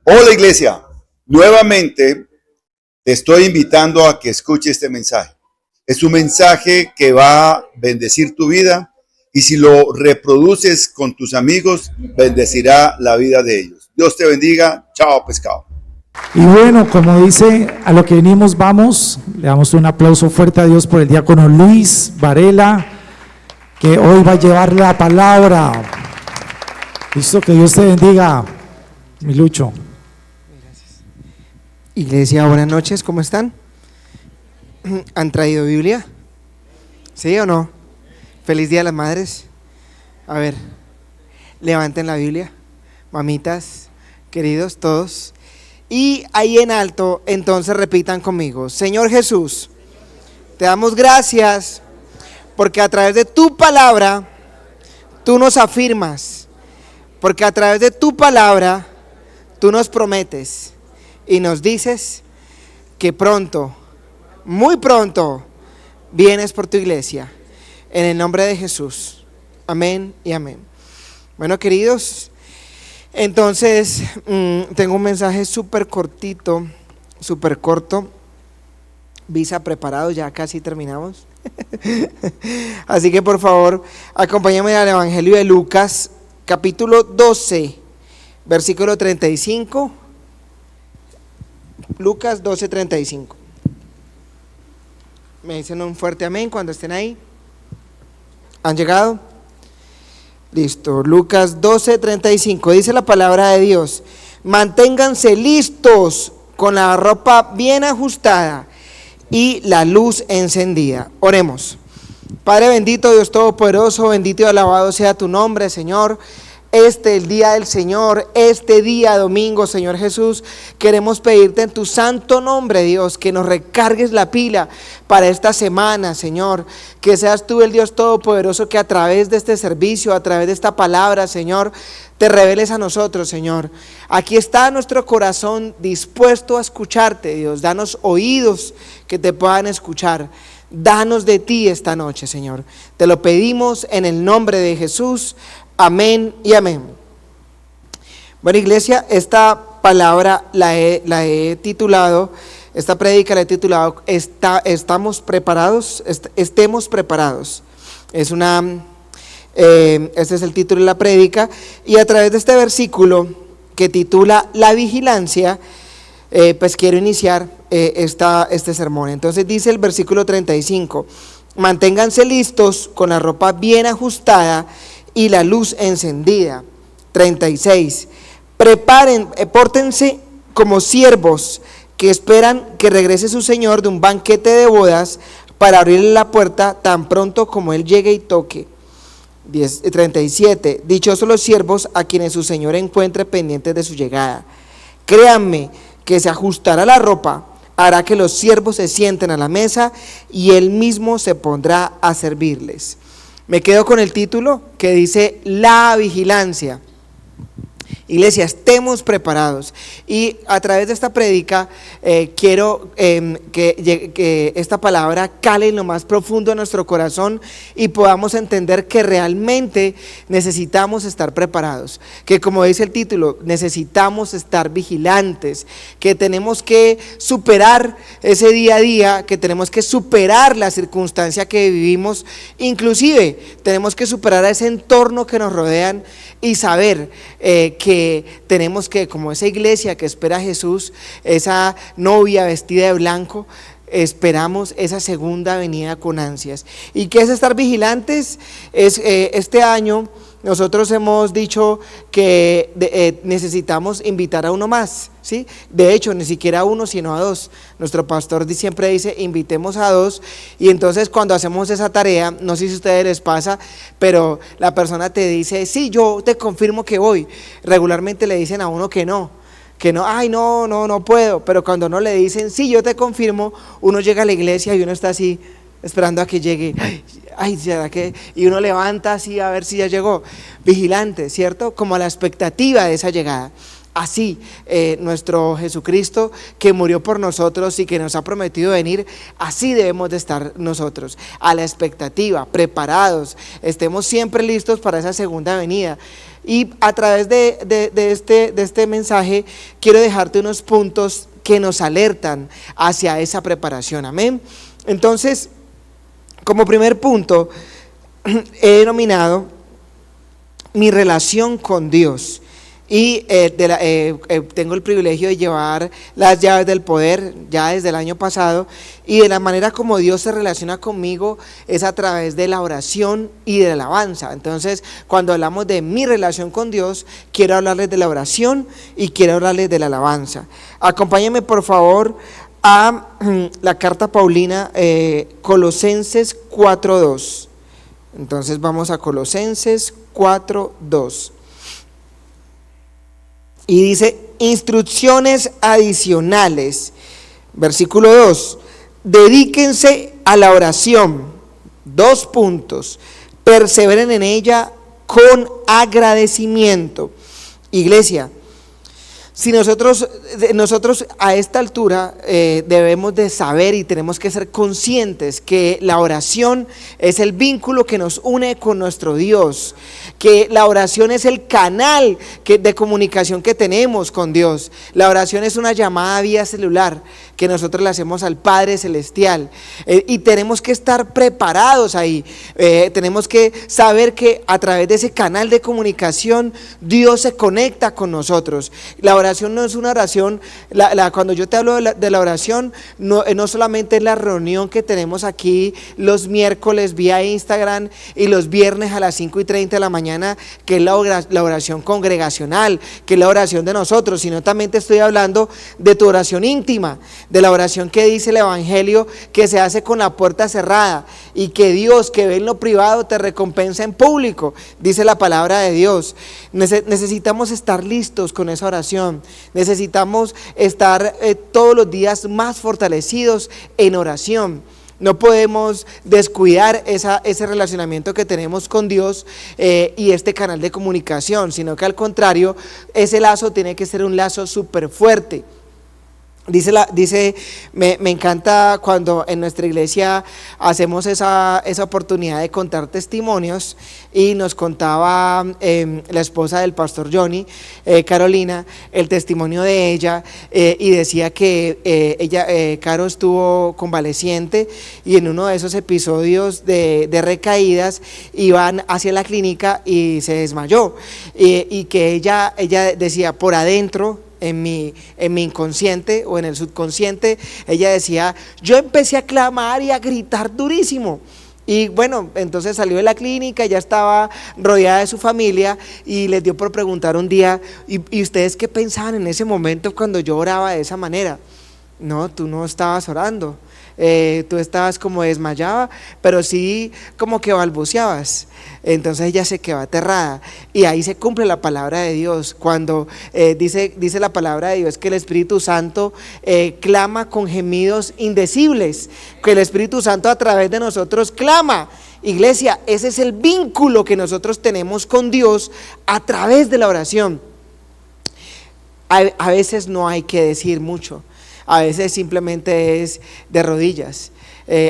Hola iglesia, nuevamente te estoy invitando a que escuche este mensaje. Es un mensaje que va a bendecir tu vida y si lo reproduces con tus amigos, bendecirá la vida de ellos. Dios te bendiga. Chao pescado. Y bueno, como dice, a lo que venimos vamos. Le damos un aplauso fuerte a Dios por el diácono Luis Varela, que hoy va a llevar la palabra. Listo, que Dios te bendiga, mi Lucho. Gracias. Iglesia, buenas noches, ¿cómo están? ¿Han traído Biblia? ¿Sí o no? Feliz Día de las Madres. A ver, levanten la Biblia, mamitas, queridos todos. Y ahí en alto, entonces repitan conmigo: Señor Jesús, te damos gracias porque a través de tu palabra, tú nos afirmas, porque a través de tu palabra, tú nos prometes y nos dices que pronto, muy pronto, vienes por tu iglesia. En el nombre de Jesús. Amén y amén. Bueno, queridos, entonces tengo un mensaje súper cortito, súper corto. Visa preparado, ya casi terminamos. Así que por favor, acompáñame al Evangelio de Lucas, capítulo 12, versículo 35. Lucas 12, 35. Me dicen un fuerte amén cuando estén ahí. ¿Han llegado? Listo. Lucas 12, 35. Dice la palabra de Dios: manténganse listos con la ropa bien ajustada y la luz encendida. Oremos. Padre bendito, Dios todopoderoso, bendito y alabado sea tu nombre, Señor. El día del Señor, este día domingo, Señor Jesús, queremos pedirte en tu santo nombre, Dios, que nos recargues la pila para esta semana, Señor. Que seas tú el Dios todopoderoso que a través de este servicio, a través de esta palabra, Señor, te reveles a nosotros, Señor. Aquí está nuestro corazón dispuesto a escucharte, Dios. Danos oídos que te puedan escuchar. Danos de ti esta noche, Señor. Te lo pedimos en el nombre de Jesús. Amén y amén. Bueno, iglesia, esta palabra la he titulado, esta prédica la he titulado estamos preparados, estemos preparados. Este es el título de la prédica, y a través de este versículo que titula La vigilancia, pues quiero iniciar este sermón. Entonces dice el versículo 35: manténganse listos con la ropa bien ajustada y la luz encendida. 36. Pórtense como siervos que esperan que regrese su señor de un banquete de bodas, para abrirle la puerta tan pronto como él llegue y toque. 37. Dichosos los siervos a quienes su señor encuentre pendientes de su llegada. Créanme que se ajustará la ropa, hará que los siervos se sienten a la mesa y él mismo se pondrá a servirles. Me quedo con el título que dice La vigilancia. Iglesia, estemos preparados. Y a través de esta prédica quiero que esta palabra cale en lo más profundo de nuestro corazón y podamos entender que realmente necesitamos estar preparados, que como dice el título, necesitamos estar vigilantes, que tenemos que superar ese día a día, que tenemos que superar la circunstancia que vivimos, inclusive tenemos que superar a ese entorno que nos rodean y saber que tenemos que, como esa iglesia que espera a Jesús, esa novia vestida de blanco, esperamos esa segunda venida con ansias. ¿Y qué es estar vigilantes? Este año nosotros hemos dicho que necesitamos invitar a uno más, ¿sí? De hecho, ni siquiera a uno, sino a dos. Nuestro pastor siempre dice, invitemos a dos. Y entonces cuando hacemos esa tarea, no sé si a ustedes les pasa, pero la persona te dice, sí, yo te confirmo que voy. Regularmente le dicen a uno que no, ay, no puedo. Pero cuando no le dicen, sí, yo te confirmo, uno llega a la iglesia y uno está así, esperando a que llegue. Ay, ¿será que? Y uno levanta así a ver si ya llegó. Vigilante, ¿cierto? Como a la expectativa de esa llegada. Así, nuestro Jesucristo que murió por nosotros y que nos ha prometido venir, así debemos de estar nosotros, a la expectativa, preparados, estemos siempre listos para esa segunda venida. Y a través de este mensaje quiero dejarte unos puntos que nos alertan hacia esa preparación, amén. Entonces, como primer punto, he denominado mi relación con Dios. Y tengo el privilegio de llevar las llaves del poder ya desde el año pasado, y de la manera como Dios se relaciona conmigo es a través de la oración y de la alabanza. Entonces, cuando hablamos de mi relación con Dios, quiero hablarles de la oración y quiero hablarles de la alabanza. Acompáñenme por favor a la carta paulina, Colosenses 4:2. Entonces vamos a Colosenses 4:2. Y dice, instrucciones adicionales, versículo 2, dedíquense a la oración, 2 puntos, perseveren en ella con agradecimiento. Iglesia, si nosotros a esta altura debemos de saber y tenemos que ser conscientes que la oración es el vínculo que nos une con nuestro Dios, que la oración es el canal de comunicación que tenemos con Dios. La oración es una llamada vía celular que nosotros le hacemos al Padre Celestial, y tenemos que estar preparados ahí. Tenemos que saber que a través de ese canal de comunicación Dios se conecta con nosotros. La oración no es una oración, cuando yo te hablo de la oración, no solamente es la reunión que tenemos aquí los miércoles vía Instagram y los viernes a las 5:30 de la mañana, que es la oración congregacional, que es la oración de nosotros, sino también te estoy hablando de tu oración íntima, de la oración que dice el Evangelio, que se hace con la puerta cerrada, y que Dios, que ve en lo privado, te recompensa en público, dice la palabra de Dios. Necesitamos estar listos con esa oración, necesitamos estar todos los días más fortalecidos en oración. No podemos descuidar ese relacionamiento que tenemos con Dios y este canal de comunicación, sino que al contrario, ese lazo tiene que ser un lazo súper fuerte. Me encanta cuando en nuestra iglesia hacemos esa oportunidad de contar testimonios, y nos contaba la esposa del pastor Johnny, Carolina, el testimonio de ella, y decía que Caro estuvo convaleciente, y en uno de esos episodios de recaídas iban hacia la clínica y se desmayó, y que ella decía por adentro, en mi inconsciente o en el subconsciente, ella decía, yo empecé a clamar y a gritar durísimo. Y bueno, entonces salió de la clínica, ya estaba rodeada de su familia, y les dio por preguntar un día, ¿y ustedes qué pensaban en ese momento cuando yo oraba de esa manera? No, tú no estabas orando, tú estabas como desmayada, pero sí como que balbuceabas. Entonces ella se quedó aterrada, y ahí se cumple la palabra de Dios cuando dice la palabra de Dios que el Espíritu Santo clama con gemidos indecibles, que el Espíritu Santo a través de nosotros clama. Iglesia, ese es el vínculo que nosotros tenemos con Dios a través de la oración. A veces no hay que decir mucho, a veces simplemente es de rodillas.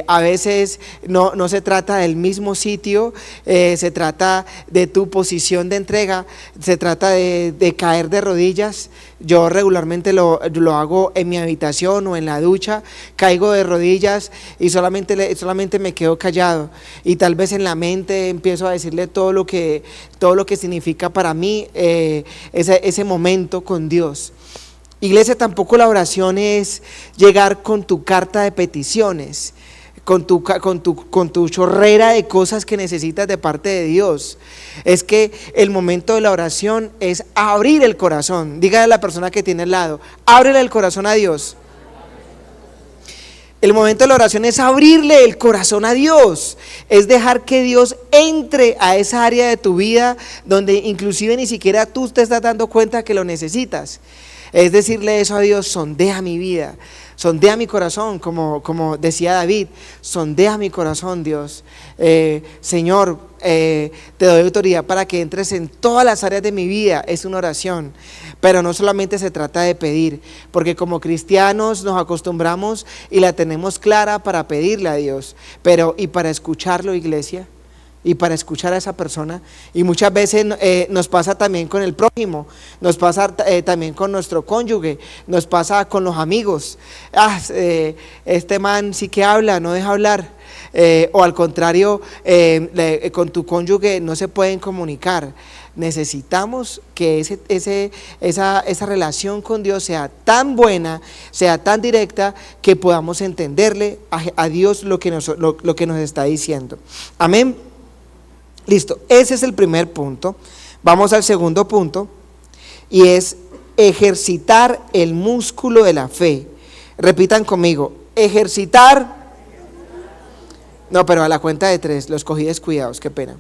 A veces no se trata del mismo sitio, se trata de tu posición de entrega, se trata de caer de rodillas. Yo regularmente lo hago en mi habitación o en la ducha, caigo de rodillas y solamente me quedo callado, y tal vez en la mente empiezo a decirle todo lo que significa para mí ese momento con Dios. Iglesia, tampoco la oración es llegar con tu carta de peticiones, con tu chorrera de cosas que necesitas de parte de Dios. Es que el momento de la oración es abrir el corazón. Dígale a la persona que tiene al lado, ábrele el corazón a Dios. El momento de la oración es abrirle el corazón a Dios, es dejar que Dios entre a esa área de tu vida donde inclusive ni siquiera tú te estás dando cuenta que lo necesitas. Es decirle eso a Dios: sondea mi vida, sondea mi corazón, como decía David, sondea mi corazón, Dios. Señor, te doy autoridad para que entres en todas las áreas de mi vida. Es una oración, pero no solamente se trata de pedir, porque como cristianos nos acostumbramos y la tenemos clara para pedirle a Dios, pero ¿y para escucharlo, iglesia? Y para escuchar a esa persona. Y muchas veces nos pasa también con el prójimo, nos pasa también con nuestro cónyuge, nos pasa con los amigos. Este man sí que habla, no deja hablar. O al contrario, con tu cónyuge no se pueden comunicar. Necesitamos que esa relación con Dios sea tan buena, sea tan directa, que podamos entenderle a Dios lo que nos está diciendo. Amén. Listo, ese es el primer punto. Vamos al segundo punto, y es ejercitar el músculo de la fe. Repitan conmigo: ejercitar. No, pero a la cuenta de 3, los cogí descuidados, qué pena.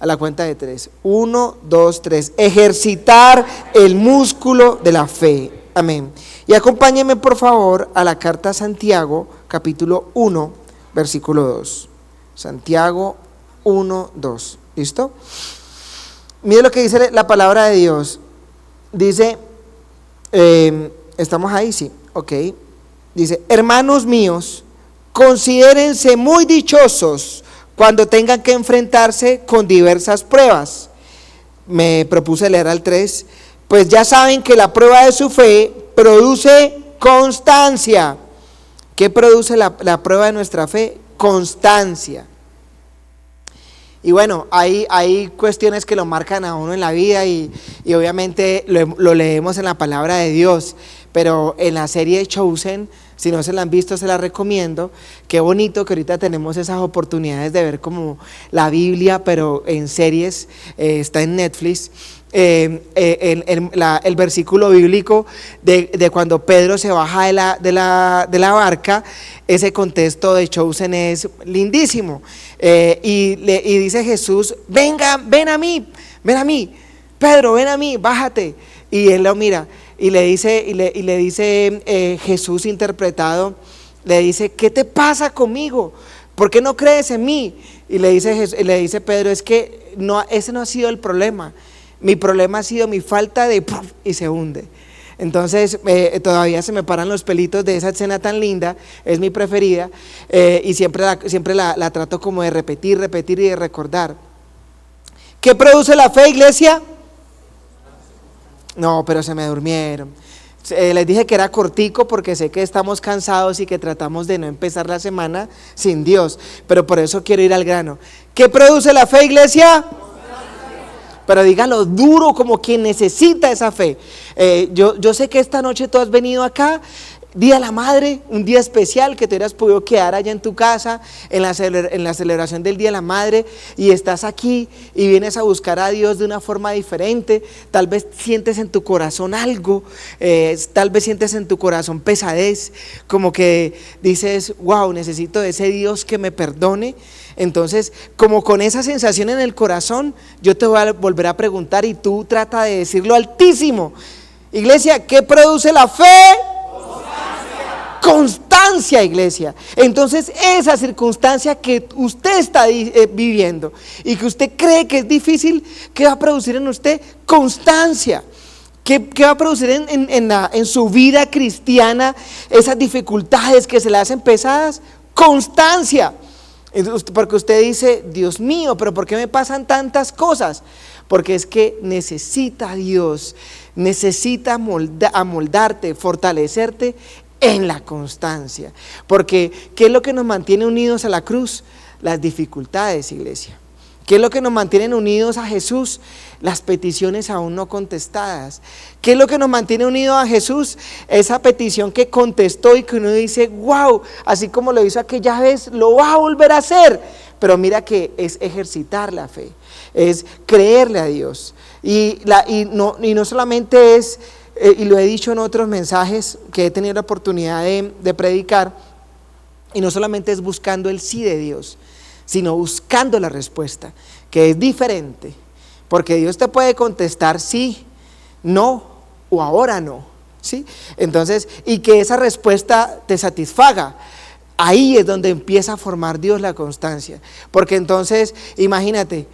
A la cuenta de 3, 1, 2, 3, ejercitar el músculo de la fe. Amén. Y acompáñenme por favor a la carta a Santiago, capítulo 1, versículo 2. Santiago 1, 2. ¿Listo? Mire lo que dice la palabra de Dios. Dice, ¿estamos ahí? Sí, ok. Dice: hermanos míos, considérense muy dichosos cuando tengan que enfrentarse con diversas pruebas. Me propuse leer al 3. Pues ya saben que la prueba de su fe produce constancia. ¿Qué produce la prueba de nuestra fe? Constancia. Y bueno, hay cuestiones que lo marcan a uno en la vida, y obviamente lo leemos en la palabra de Dios, pero en la serie Chosen, si no se la han visto, se la recomiendo. Qué bonito que ahorita tenemos esas oportunidades de ver como la Biblia, pero en series. Está en Netflix. El versículo bíblico de cuando Pedro se baja de la barca, ese contexto de Chosen es lindísimo. Y dice Jesús: ven a mí, Pedro, ven a mí, bájate. Y él lo mira y le dice Jesús interpretado, le dice: ¿qué te pasa conmigo? ¿Por qué no crees en mí? Y le dice Pedro: es que ese no ha sido el problema. Mi problema ha sido mi falta de... y se hunde. Entonces todavía se me paran los pelitos de esa escena tan linda. Es mi preferida, y siempre la trato como de repetir y de recordar. ¿Qué produce la fe, iglesia? No, pero se me durmieron. Les dije que era cortico porque sé que estamos cansados y que tratamos de no empezar la semana sin Dios, pero por eso quiero ir al grano. ¿Qué produce la fe, iglesia? Pero dígalo duro, como quien necesita esa fe. Yo sé que esta noche tú has venido acá, Día de la Madre, un día especial, que te hubieras podido quedar allá en tu casa en la celebración del Día de la Madre, y estás aquí y vienes a buscar a Dios de una forma diferente. Tal vez sientes en tu corazón algo, tal vez sientes en tu corazón pesadez, como que dices: wow, necesito de ese Dios que me perdone. Entonces, como con esa sensación en el corazón, yo te voy a volver a preguntar, y tú trata de decirlo altísimo. Iglesia, ¿qué produce la fe? Constancia, iglesia. Entonces, esa circunstancia que usted está viviendo y que usted cree que es difícil, ¿qué va a producir en usted? Constancia. ¿Qué va a producir en su vida cristiana? Esas dificultades que se le hacen pesadas. Constancia. Porque usted dice: Dios mío, pero ¿por qué me pasan tantas cosas? Porque es que necesita a Dios, necesita amoldarte, fortalecerte en la constancia. Porque ¿qué es lo que nos mantiene unidos a la cruz? Las dificultades, iglesia. ¿Qué es lo que nos mantiene unidos a Jesús? Las peticiones aún no contestadas. ¿Qué es lo que nos mantiene unidos a Jesús? Esa petición que contestó y que uno dice: wow, así como lo hizo aquella vez, lo va a volver a hacer. Pero mira que es ejercitar la fe, es creerle a Dios. Y no solamente es, y lo he dicho en otros mensajes que he tenido la oportunidad de predicar, y no solamente es buscando el sí de Dios, sino buscando la respuesta, que es diferente, porque Dios te puede contestar sí, no, o ahora no. ¿sí? Entonces, y que esa respuesta te satisfaga. Ahí es donde empieza a formar Dios la constancia, porque entonces, imagínate,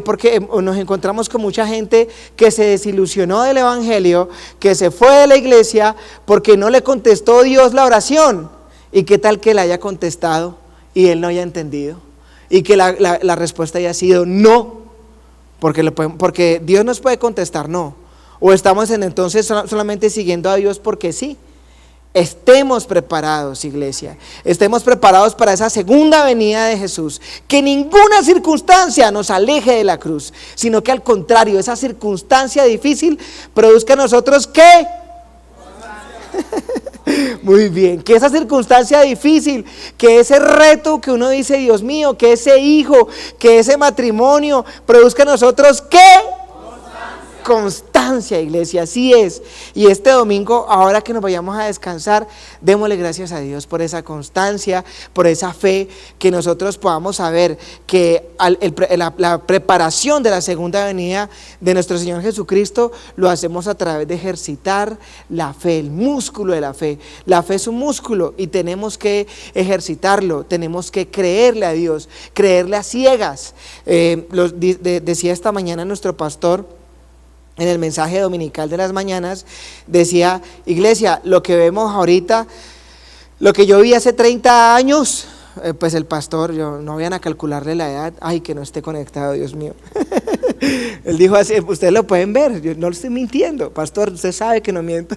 porque nos encontramos con mucha gente que se desilusionó del evangelio, que se fue de la iglesia porque no le contestó Dios la oración, y qué tal que le haya contestado y él no haya entendido, y que la respuesta haya sido no, porque Dios nos puede contestar no, o estamos entonces solamente siguiendo a Dios porque sí. Estemos preparados, iglesia, estemos preparados para esa segunda venida de Jesús, que ninguna circunstancia nos aleje de la cruz, sino que al contrario, esa circunstancia difícil produzca en nosotros ¿qué? Muy bien, que esa circunstancia difícil, que ese reto que uno dice, Dios mío, que ese hijo, que ese matrimonio produzca en nosotros ¿qué? Constancia, iglesia, así es. Y este domingo, ahora que nos vayamos a descansar, démosle gracias a Dios por esa constancia, por esa fe, que nosotros podamos saber que la preparación de la segunda venida de nuestro Señor Jesucristo lo hacemos a través de ejercitar la fe, el músculo de la fe. La fe es un músculo y tenemos que ejercitarlo, tenemos que creerle a Dios, creerle a ciegas. Decía esta mañana nuestro pastor, en el mensaje dominical de las mañanas, decía, iglesia, lo que vemos ahorita, lo que yo vi hace 30 años, pues el pastor, no vayan a calcularle la edad, ay, que no esté conectado, Dios mío. Él dijo así, ustedes lo pueden ver, yo no lo estoy mintiendo, pastor, usted sabe que no miento.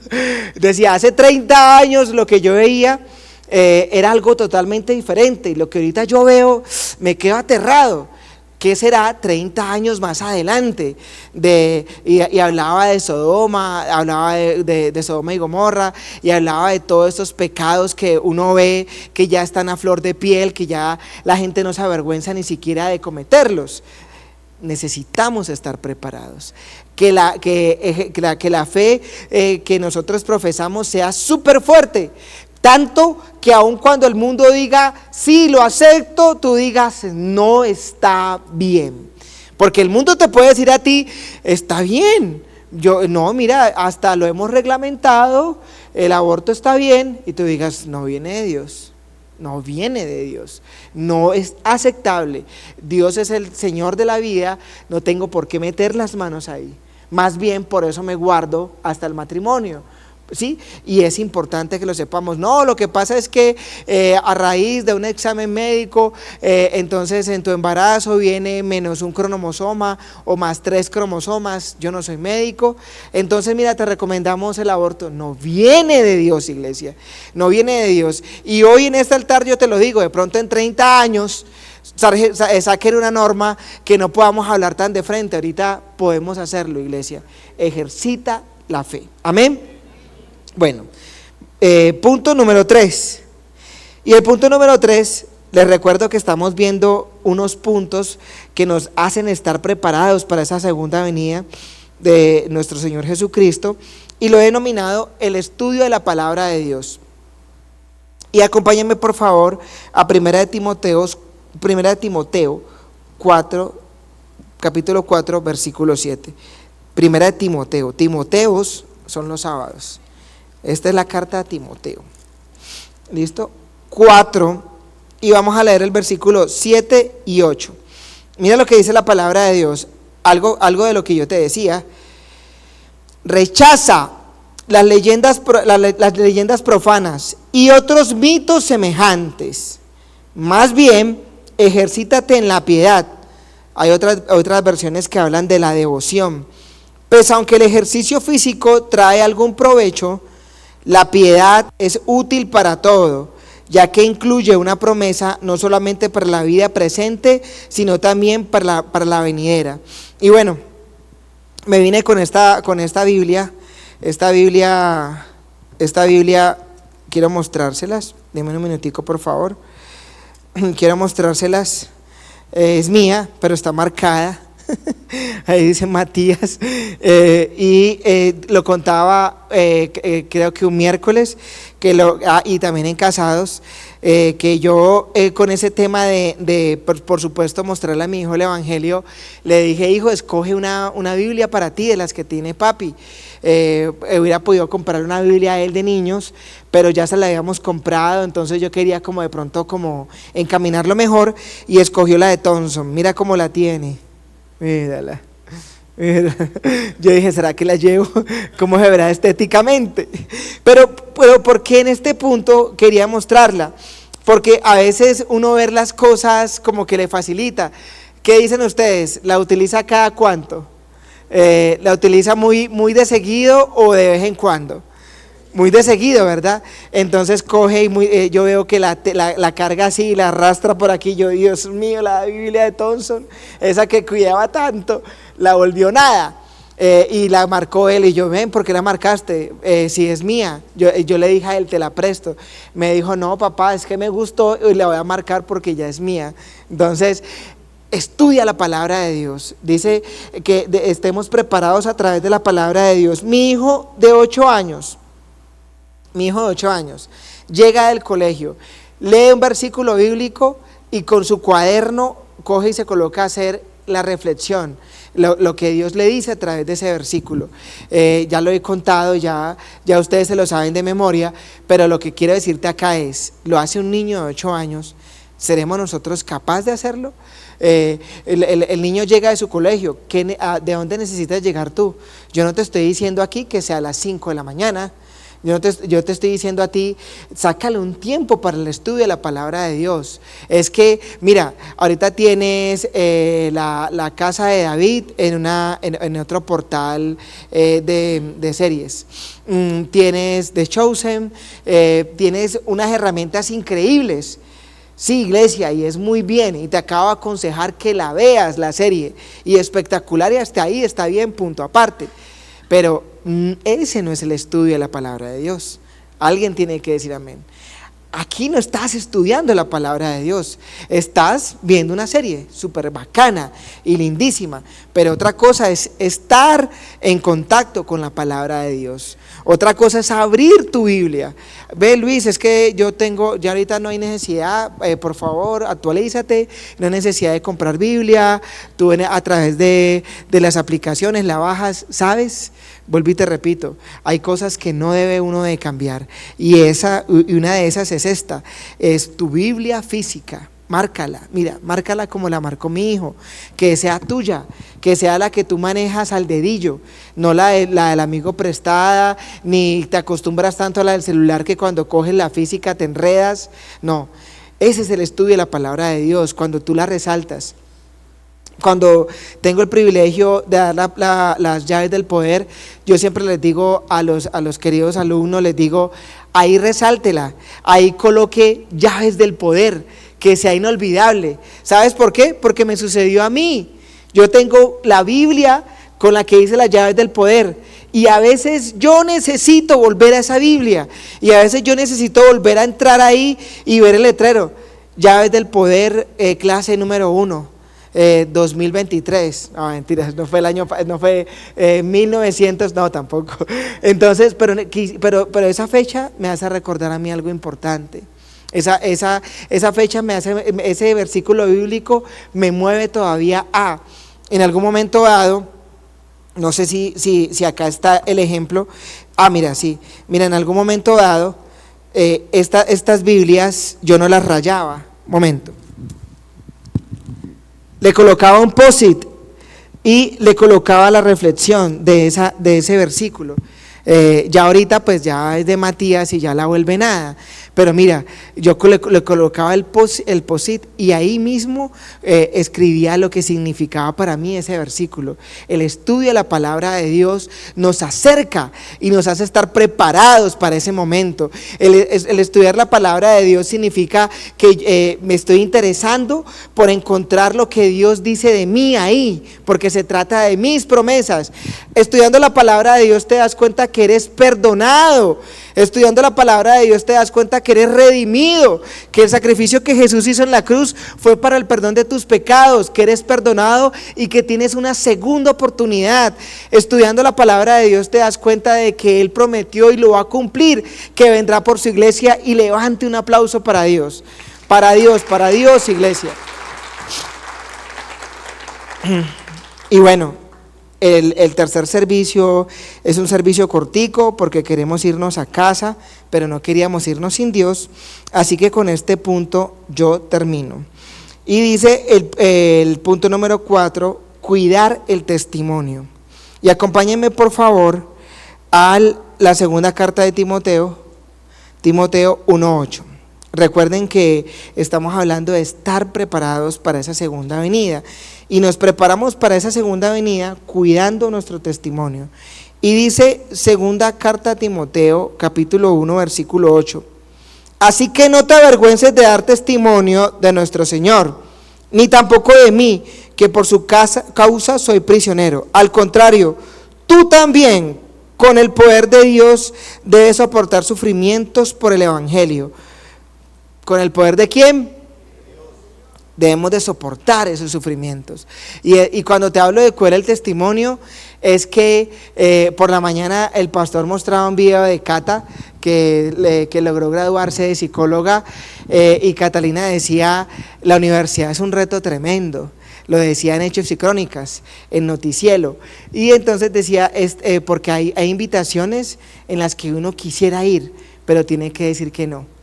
Decía, hace 30 años lo que yo veía era algo totalmente diferente, y lo que ahorita yo veo, me quedo aterrado. ¿Qué será 30 años más adelante? Y hablaba de Sodoma, hablaba de Sodoma y Gomorra, y hablaba de todos estos pecados que uno ve que ya están a flor de piel, que ya la gente no se avergüenza ni siquiera de cometerlos. Necesitamos estar preparados, que la fe que nosotros profesamos sea súper fuerte. Tanto que aun cuando el mundo diga, sí, lo acepto, tú digas, no está bien. Porque el mundo te puede decir a ti, está bien. No, mira, hasta lo hemos reglamentado, el aborto está bien. Y tú digas, no viene de Dios. No viene de Dios. No es aceptable. Dios es el Señor de la vida, no tengo por qué meter las manos ahí. Más bien, por eso me guardo hasta el matrimonio. ¿Sí? Y es importante que lo sepamos. No, lo que pasa es que a raíz de un examen médico, entonces en tu embarazo viene menos un cromosoma o más 3 cromosomas. Yo no soy médico, entonces mira, te recomendamos el aborto. No viene de Dios, iglesia, no viene de Dios. Y hoy en este altar yo te lo digo, de pronto en 30 años saquen una norma que no podamos hablar tan de frente. Ahorita podemos hacerlo, iglesia. Ejercita la fe. Amén. Bueno, punto número 3. Y el punto número 3, les recuerdo que estamos viendo unos puntos que nos hacen estar preparados para esa segunda venida de nuestro Señor Jesucristo, y lo he denominado el estudio de la palabra de Dios. Y acompáñenme por favor a 1 de Timoteo 4, capítulo 4, versículo 7. 1 de Timoteo, Timoteos son los sábados. Esta es la carta a Timoteo. ¿Listo? 4, y vamos a leer el versículo 7 y 8. Mira lo que dice la palabra de Dios, algo de lo que yo te decía. Rechaza las leyendas profanas y otros mitos semejantes. Más bien, ejercítate en la piedad. Hay otras versiones que hablan de la devoción. Pues aunque el ejercicio físico trae algún provecho, la piedad es útil para todo, ya que incluye una promesa no solamente para la vida presente, sino también para la venidera. Y bueno, me vine con esta Biblia. Esta Biblia, quiero mostrárselas. Deme un minutico, por favor. Quiero mostrárselas. Es mía, pero está marcada. Ahí dice Matías. Lo contaba, creo que un miércoles, y también en Casados, que yo con ese tema por supuesto, mostrarle a mi hijo el Evangelio, le dije: hijo, escoge una Biblia para ti, de las que tiene papi. Hubiera podido comprar una Biblia a él de niños, pero ya se la habíamos comprado, entonces yo quería como de pronto como encaminarlo mejor, y escogió la de Thompson. Mira cómo la tiene, mírala. Yo dije: ¿será que la llevo? ¿Cómo se verá estéticamente? Pero ¿por qué en este punto quería mostrarla? Porque a veces uno ver las cosas como que le facilita. ¿Qué dicen ustedes? ¿La utiliza cada cuánto? ¿La utiliza muy de seguido o de vez en cuando? Muy de seguido, ¿verdad? Entonces coge y yo veo que la carga así, la arrastra por aquí. Yo: Dios mío, la Biblia de Thompson, esa que cuidaba tanto, la volvió nada. Y la marcó él, y yo: ven, ¿por qué la marcaste? Si es mía. Yo le dije a él: te la presto. Me dijo: no, papá, es que me gustó y la voy a marcar porque ya es mía. Entonces, estudia la palabra de Dios. Dice que estemos preparados a través de la palabra de Dios. Mi hijo de 8 años llega del colegio, lee un versículo bíblico y con su cuaderno coge y se coloca a hacer la reflexión, lo que Dios le dice a través de ese versículo. Ya lo he contado, ya ustedes se lo saben de memoria, pero lo que quiero decirte acá es: lo hace un niño de 8 años, ¿seremos nosotros capaces de hacerlo? El niño llega de su colegio, ¿de dónde necesitas llegar tú? Yo no te estoy diciendo aquí que sea a las 5 de la mañana. Yo te estoy diciendo a ti: sácale un tiempo para el estudio de la palabra de Dios. Es que, mira, ahorita tienes la casa de David en otro portal de series. Tienes The Chosen, tienes unas herramientas increíbles. Sí, iglesia, y es muy bien, y te acabo de aconsejar que la veas, la serie, y espectacular, y hasta ahí está bien, punto aparte. Pero ese no es el estudio de la palabra de Dios. Alguien tiene que decir amén. Aquí no estás estudiando la palabra de Dios, estás viendo una serie súper bacana y lindísima, pero otra cosa es estar en contacto con la palabra de Dios. Otra cosa es abrir tu Biblia. Ve, Luis, es que ya ahorita no hay necesidad, por favor, actualízate, no hay necesidad de comprar Biblia, tú a través de las aplicaciones la bajas, ¿sabes? Volví y te repito, hay cosas que no debe uno de cambiar, y una de esas es esta: es tu Biblia física. Márcala, mira, márcala como la marcó mi hijo, que sea tuya, que sea la que tú manejas al dedillo, no la del amigo prestada, ni te acostumbras tanto a la del celular que cuando coges la física te enredas. No, ese es el estudio de la palabra de Dios, cuando tú la resaltas. Cuando tengo el privilegio de dar las llaves del poder, yo siempre les digo a los queridos alumnos, les digo: ahí resáltela, ahí coloque llaves del poder, que sea inolvidable. ¿Sabes por qué? Porque me sucedió a mí. Yo tengo la Biblia con la que hice las llaves del poder, y a veces yo necesito volver a esa Biblia, y a veces yo necesito volver a entrar ahí y ver el letrero: llaves del poder, clase número 1. 2023, no, mentiras, no fue el año, no fue 1900, no, tampoco. Entonces, pero esa fecha me hace recordar a mí algo importante. Esa fecha me hace, ese versículo bíblico me mueve todavía en algún momento dado. No sé si acá está el ejemplo. Mira, sí, mira, en algún momento dado, estas Biblias yo no las rayaba. Momento. Le colocaba un post-it y le colocaba la reflexión de ese versículo. Ya ahorita pues ya es de Matías y ya la vuelve nada. Pero mira, yo le colocaba el post-it y ahí mismo escribía lo que significaba para mí ese versículo. El estudio de la palabra de Dios nos acerca y nos hace estar preparados para ese momento. El estudiar la palabra de Dios significa que me estoy interesando por encontrar lo que Dios dice de mí ahí, porque se trata de mis promesas. Estudiando la palabra de Dios te das cuenta que eres perdonado. Estudiando la palabra de Dios te das cuenta que eres redimido, que el sacrificio que Jesús hizo en la cruz fue para el perdón de tus pecados, que eres perdonado y que tienes una segunda oportunidad. Estudiando la palabra de Dios te das cuenta de que Él prometió y lo va a cumplir, que vendrá por su iglesia, y levante un aplauso para Dios, iglesia. Y bueno, el tercer servicio es un servicio cortico porque queremos irnos a casa, pero no queríamos irnos sin Dios, así que con este punto yo termino. Y dice el punto número 4, cuidar el testimonio. Y acompáñenme por favor a la segunda carta de Timoteo 1:8. Recuerden que estamos hablando de estar preparados para esa segunda venida, y nos preparamos para esa segunda venida cuidando nuestro testimonio. Y dice segunda carta a Timoteo, capítulo 1, versículo 8: así que no te avergüences de dar testimonio de nuestro Señor, ni tampoco de mí, que por su causa soy prisionero. Al contrario, tú también, con el poder de Dios, debes soportar sufrimientos por el Evangelio. ¿Con el poder de quién? Debemos de soportar esos sufrimientos. Y cuando te hablo de cuidar el testimonio, es que por la mañana el pastor mostraba un video de Cata, que logró graduarse de psicóloga, y Catalina decía, la universidad es un reto tremendo. Lo decía en Hechos y Crónicas, en Noticielo. Y entonces decía, porque hay invitaciones en las que uno quisiera ir, pero tiene que decir que no.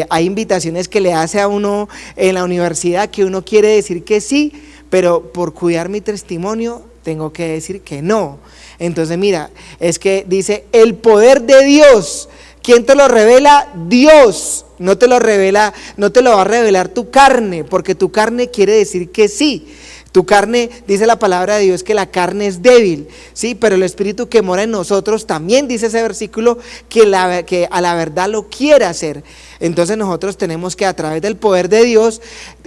Hay invitaciones que le hace a uno en la universidad que uno quiere decir que sí, pero por cuidar mi testimonio tengo que decir que no. Entonces mira, es que dice el poder de Dios. ¿Quién te lo revela? Dios. No te lo revela, no te lo va a revelar tu carne, porque tu carne quiere decir que sí. Tu carne, dice la palabra de Dios, que la carne es débil, ¿sí? Pero el Espíritu que mora en nosotros, también dice ese versículo, que a la verdad lo quiere hacer. Entonces nosotros tenemos que, a través del poder de Dios,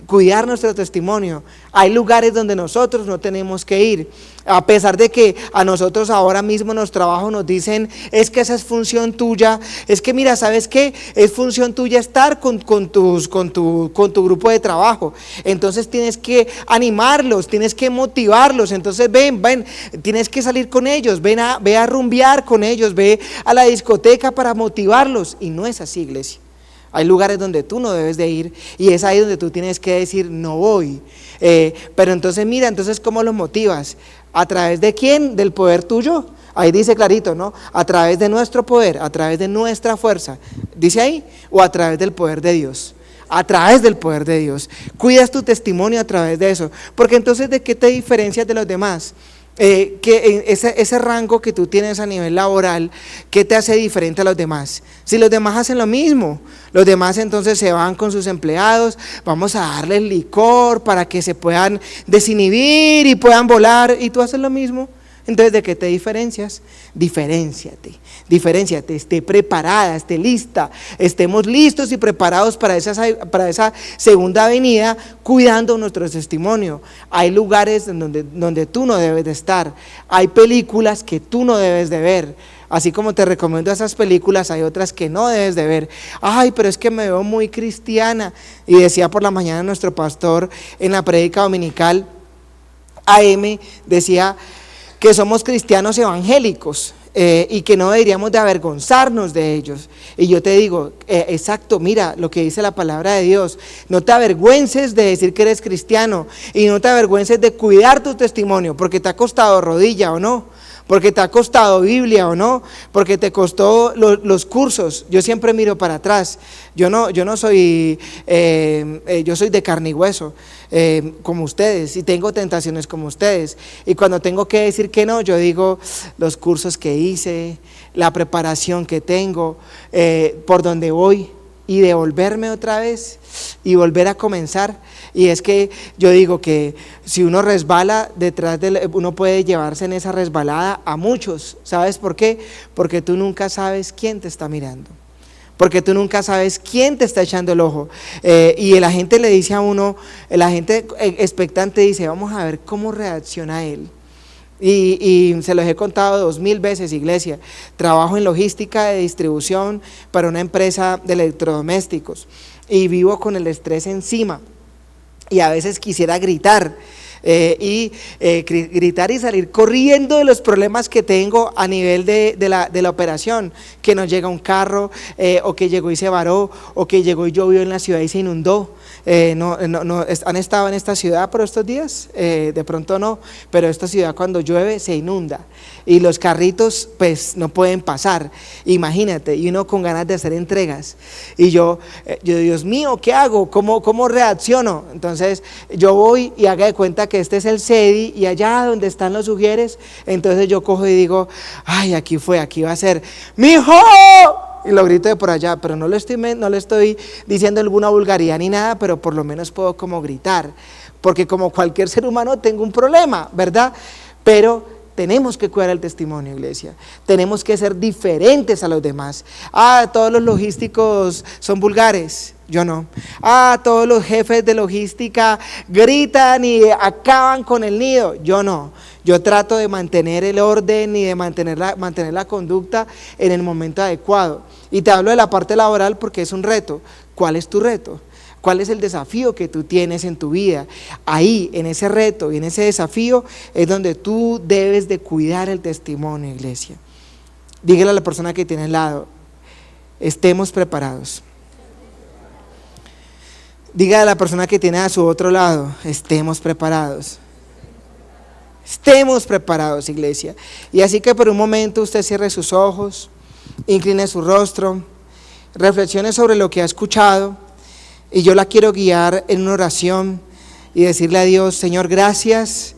cuidar nuestro testimonio. Hay lugares donde nosotros no tenemos que ir, a pesar de que a nosotros ahora mismo en los trabajos nos dicen, es que esa es función tuya, es que mira, ¿sabes qué? Es función tuya estar con tu grupo de trabajo. Entonces tienes que animarlos, tienes que motivarlos. Entonces ven, tienes que salir con ellos, ve a rumbear con ellos, ve a la discoteca para motivarlos. Y no es así, iglesia. Hay lugares donde tú no debes de ir, y es ahí donde tú tienes que decir, no voy. Pero entonces mira, entonces ¿cómo los motivas? ¿A través de quién? ¿Del poder tuyo? Ahí dice clarito, ¿no? A través de nuestro poder, a través de nuestra fuerza. Dice ahí, o a través del poder de Dios. A través del poder de Dios. Cuidas tu testimonio a través de eso. Porque entonces, ¿de qué te diferencias de los demás? Que ese rango que tú tienes a nivel laboral, ¿qué te hace diferente a los demás? Si los demás hacen lo mismo, los demás entonces se van con sus empleados, vamos a darles licor para que se puedan desinhibir y puedan volar, y tú haces lo mismo. Entonces, ¿de qué te diferencias? Diferénciate, esté preparada, esté lista, estemos listos y preparados para esa segunda venida, cuidando nuestro testimonio. Hay lugares donde tú no debes de estar, hay películas que tú no debes de ver. Así como te recomiendo esas películas, hay otras que no debes de ver. Ay, pero es que me veo muy cristiana. Y decía por la mañana nuestro pastor en la prédica dominical AM, decía que somos cristianos evangélicos, y que no deberíamos de avergonzarnos de ellos. Y yo te digo, exacto, mira lo que dice la palabra de Dios: no te avergüences de decir que eres cristiano, y no te avergüences de cuidar tu testimonio, porque te ha costado rodilla o no, porque te ha costado Biblia o no, porque te costó los cursos. Yo siempre miro para atrás. Yo no soy, yo soy de carne y hueso, como ustedes, y tengo tentaciones como ustedes. Y cuando tengo que decir que no, yo digo los cursos que hice, la preparación que tengo, por donde voy, y devolverme otra vez y volver a comenzar. Y es que yo digo que si uno resbala uno puede llevarse en esa resbalada a muchos. ¿Sabes por qué? Porque tú nunca sabes quién te está mirando, porque tú nunca sabes quién te está echando el ojo, y la gente le dice a uno, la gente expectante dice, vamos a ver cómo reacciona él. Y se los he contado 2000 veces, iglesia. Trabajo en logística de distribución para una empresa de electrodomésticos y vivo con el estrés encima. Y a veces quisiera gritar gritar y salir corriendo de los problemas que tengo a nivel de la operación, que nos llega un carro, o que llegó y se varó, o que llegó y llovió en la ciudad y se inundó. ¿Han estado en esta ciudad por estos días? De pronto no, pero esta ciudad cuando llueve se inunda y los carritos pues no pueden pasar, imagínate, y uno con ganas de hacer entregas y yo Dios mío, ¿qué hago? ¿Cómo reacciono? Entonces yo voy y haga de cuenta que este es el CEDI y allá donde están los ujieres, entonces yo cojo y digo, ay, aquí va a ser, ¡mijo! Y lo grito de por allá, pero no le estoy diciendo alguna vulgaridad ni nada, pero por lo menos puedo como gritar, porque como cualquier ser humano tengo un problema, ¿verdad? Pero tenemos que cuidar el testimonio, iglesia. Tenemos que ser diferentes a los demás. Todos los logísticos son vulgares. Yo no. Todos los jefes de logística gritan y acaban con el nido. Yo no. Yo trato de mantener el orden y de mantener la conducta en el momento adecuado. Y te hablo de la parte laboral porque es un reto. ¿Cuál es tu reto? ¿Cuál es el desafío que tú tienes en tu vida? Ahí, en ese reto y en ese desafío, es donde tú debes de cuidar el testimonio, iglesia. Dígale a la persona que tiene al lado, estemos preparados. Dígale a la persona que tiene a su otro lado, estemos preparados. Estemos preparados, iglesia. Y así que por un momento usted cierre sus ojos, incline su rostro, reflexione sobre lo que ha escuchado. Y yo la quiero guiar en una oración y decirle a Dios, Señor, gracias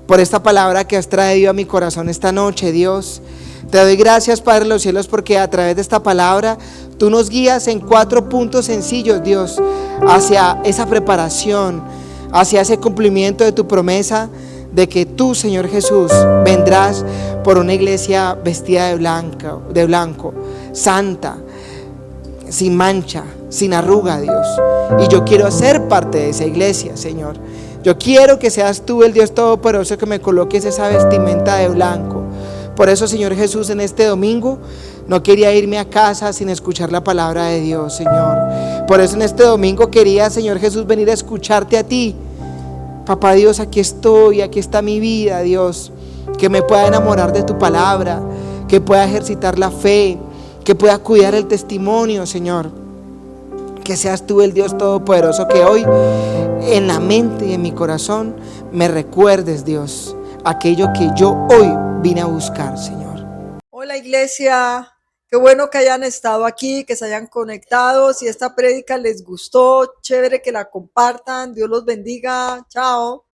por esta palabra que has traído a mi corazón esta noche, Dios. Te doy gracias, Padre de los cielos, porque a través de esta palabra tú nos guías en 4 puntos sencillos, Dios, hacia esa preparación, hacia ese cumplimiento de tu promesa de que tú, Señor Jesús, vendrás por una iglesia vestida de blanco, santa, sin mancha, sin arruga, Dios. Y yo quiero ser parte de esa iglesia, Señor. Yo quiero que seas tú el Dios Todopoderoso que me coloques esa vestimenta de blanco. Por eso, Señor Jesús, en este domingo no quería irme a casa sin escuchar la palabra de Dios, Señor. Por eso en este domingo quería, Señor Jesús, venir a escucharte a ti. Papá Dios, aquí estoy, aquí está mi vida, Dios. Que me pueda enamorar de tu palabra, que pueda ejercitar la fe, que pueda cuidar el testimonio, Señor. Que seas tú el Dios Todopoderoso, que hoy en la mente y en mi corazón me recuerdes, Dios, aquello que yo hoy vine a buscar, Señor. Hola, iglesia, qué bueno que hayan estado aquí, que se hayan conectado. Si esta prédica les gustó, chévere que la compartan. Dios los bendiga. Chao.